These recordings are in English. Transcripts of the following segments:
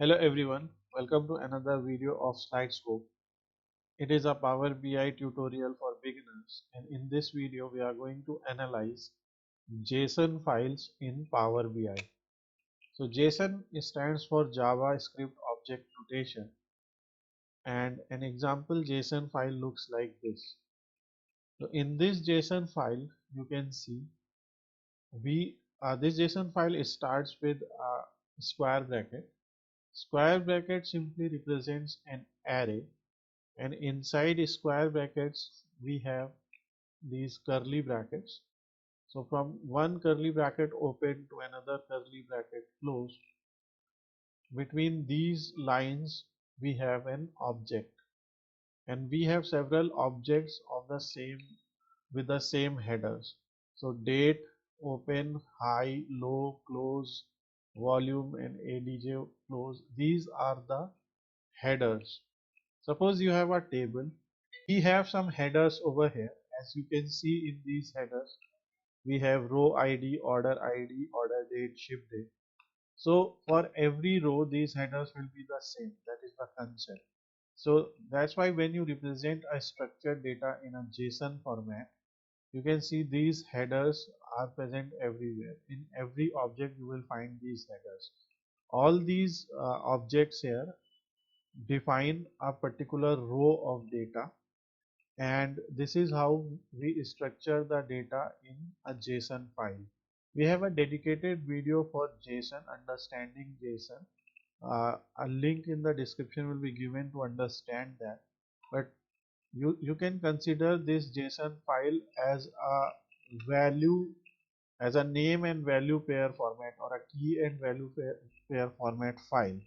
Hello everyone, welcome to another video of SlideScope. It is a Power BI tutorial for beginners, and in this video we are going to analyze JSON files in Power BI. So JSON stands for JavaScript Object Notation, and an example JSON file looks like this. So in this JSON file you can see this JSON file starts with a square bracket. Square bracket simply represents an array, and inside square brackets we have these curly brackets. So from one curly bracket open to another curly bracket closed, between these lines we have an object, and we have several objects of the same with the same headers. So date, open, high, low, close, volume, and adj close, these are the headers. Suppose you have a table. We have some headers over here. As you can see in these headers, we have row ID, order date, ship date. So for every row, these headers will be the same. That is the concept. So that's why when you represent a structured data in a JSON format, you can see these headers are present everywhere. In every object, you will find these headers. All these objects here define a particular row of data, and this is how we structure the data in a JSON file. We have a dedicated video for JSON, understanding JSON. A link in the description will be given to understand that, but you can consider this JSON file as a value as a name and value pair format, or a key and value pair format file.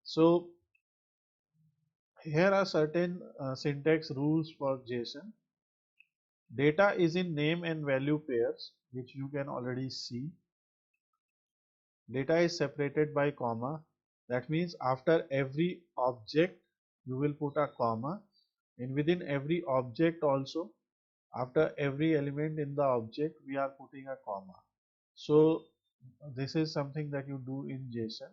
So here are certain syntax rules for JSON. Data is in name and value pairs, which you can already see. Data is separated by comma. That means after every object you will put a comma, and within every object also, after every element in the object we are putting a comma. So this is something that you do in JSON.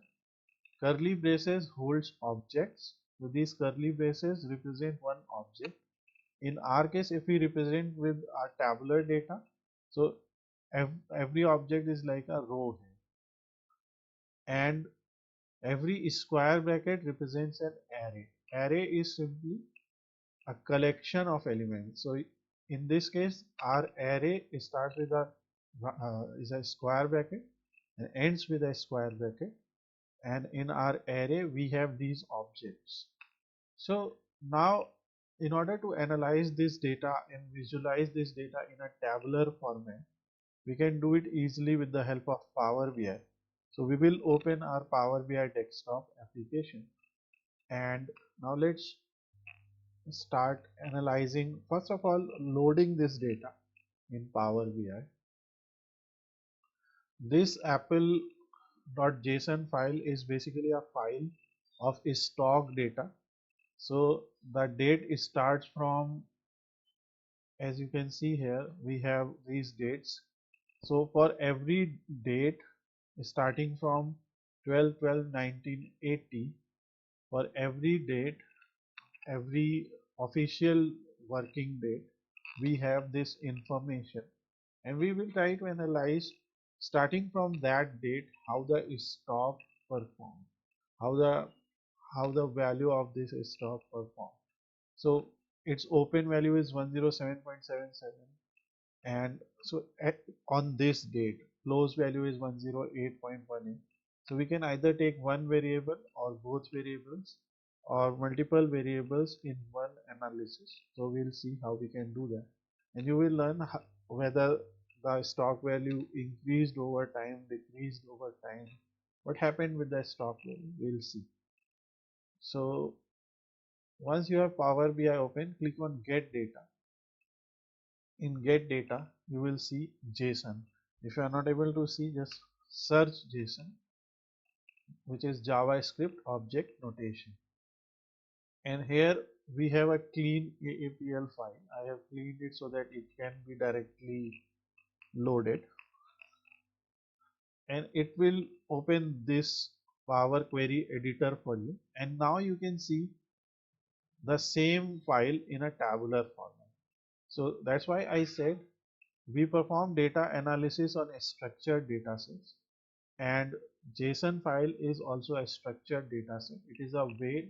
Curly braces holds objects. So these curly braces represent one object. In our case, if we represent with our tabular data, so every object is like a row here, and every square bracket represents an array. Array is simply a collection of elements. So in this case, our array starts with a square bracket and ends with a square bracket, and in our array we have these objects. So now, in order to analyze this data and visualize this data in a tabular format, we can do it easily with the help of Power BI. So we will open our Power BI desktop application, and now let's start analyzing. First of all, loading this data in Power BI. This apple.json file is basically a file of stock data. So the date starts from, as you can see here, we have these dates. So for every date starting from 12/12/1980, for every date, every official working date, we have this information, and we will try to analyze starting from that date how the stock performed, how the value of this stock performed. So its open value is 107.77, and so on this date close value is 108.18. So we can either take one variable or both variables or multiple variables in one analysis. So we'll see how we can do that, and you will learn whether the stock value increased over time, decreased over time, what happened with the stock value, we'll see. So once you have Power BI open, click on Get Data. In Get Data, you will see JSON. If you are not able to see, just search JSON, which is JavaScript Object Notation. And here we have a clean AAPL file. I have cleaned it so that it can be directly loaded. And it will open this Power Query editor for you, and now you can see the same file in a tabular format. So that's why I said we perform data analysis on a structured data sets, and JSON file is also a structured data set. It is a way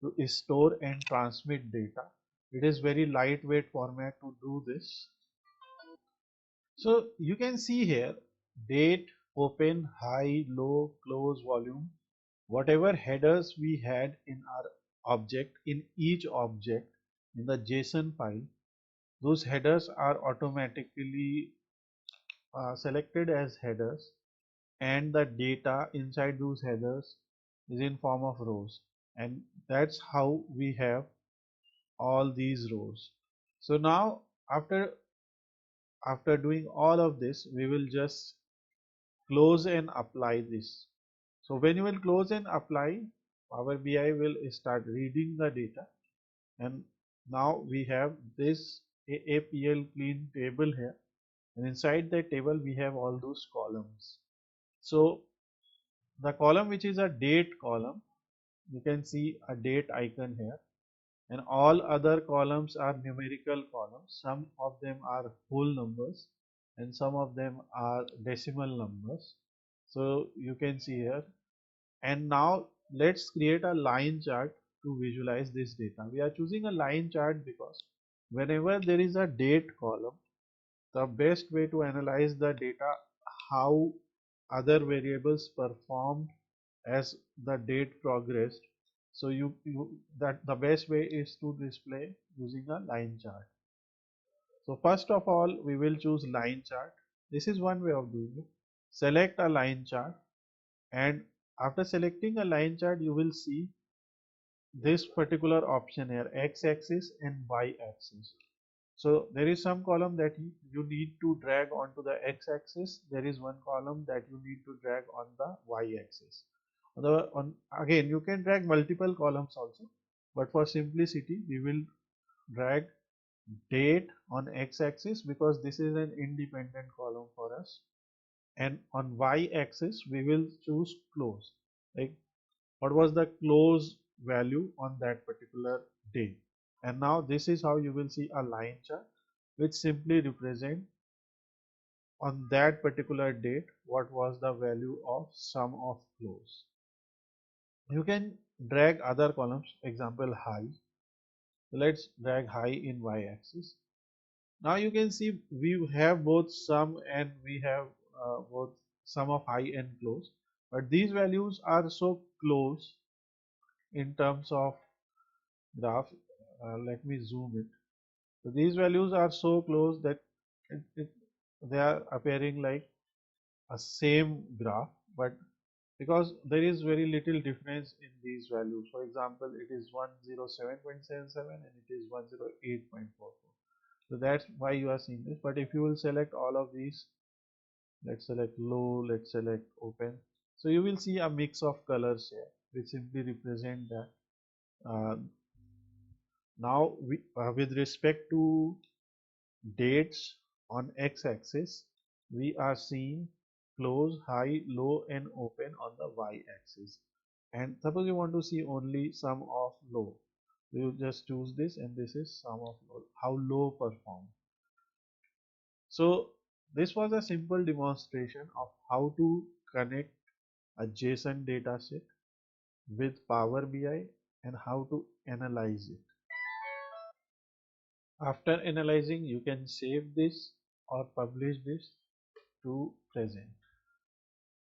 to store and transmit data. It is very lightweight format to do this. So you can see here date, open, high, low, close, volume, whatever headers we had in our object, in each object in the JSON file, those headers are automatically selected as headers, and the data inside those headers is in form of rows, and that's how we have all these rows. So now after doing all of this, we will just close and apply this. So when you will close and apply, Power BI will start reading the data, and now we have this AAPL clean table here, and inside the table we have all those columns. So the column which is a date column, you can see a date icon here, and all other columns are numerical columns. Some of them are whole numbers and some of them are decimal numbers. So you can see here, and now let's create a line chart to visualize this data. We are choosing a line chart because whenever there is a date column, the best way to analyze the data, how other variables performed as the date progressed. So you that the best way is to display using a line chart. So first of all, we will choose line chart. This is one way of doing it. Select a line chart, and after selecting a line chart, you will see this particular option here, x-axis and y-axis. So there is some column that you need to drag onto the x-axis. There is one column that you need to drag on the y-axis. Again, you can drag multiple columns also, but for simplicity, we will drag date on x-axis because this is an independent column for us. And on y-axis, we will choose close. Like what was the close value on that particular day. And now this is how you will see a line chart which simply represent on that particular date what was the value of sum of close. You can drag other columns, example high. So let's drag high in y-axis. Now you can see we have both sum and we have both sum of high and close, but these values are so close in terms of graph. Let me zoom it. So these values are so close that they are appearing like a same graph, but because there is very little difference in these values. For example, it is 107.77 and it is 108.44. So that's why you are seeing this. But if you will select all of these, let's select low, let's select open. So you will see a mix of colors here, which simply represent that. Uh, Now, with respect to dates on x-axis, we are seeing close, high, low, and open on the y-axis. And suppose you want to see only sum of low, you just choose this, and this is sum of low, how low perform. So this was a simple demonstration of how to connect a JSON dataset with Power BI and how to analyze it. After analyzing, you can save this or publish this to present.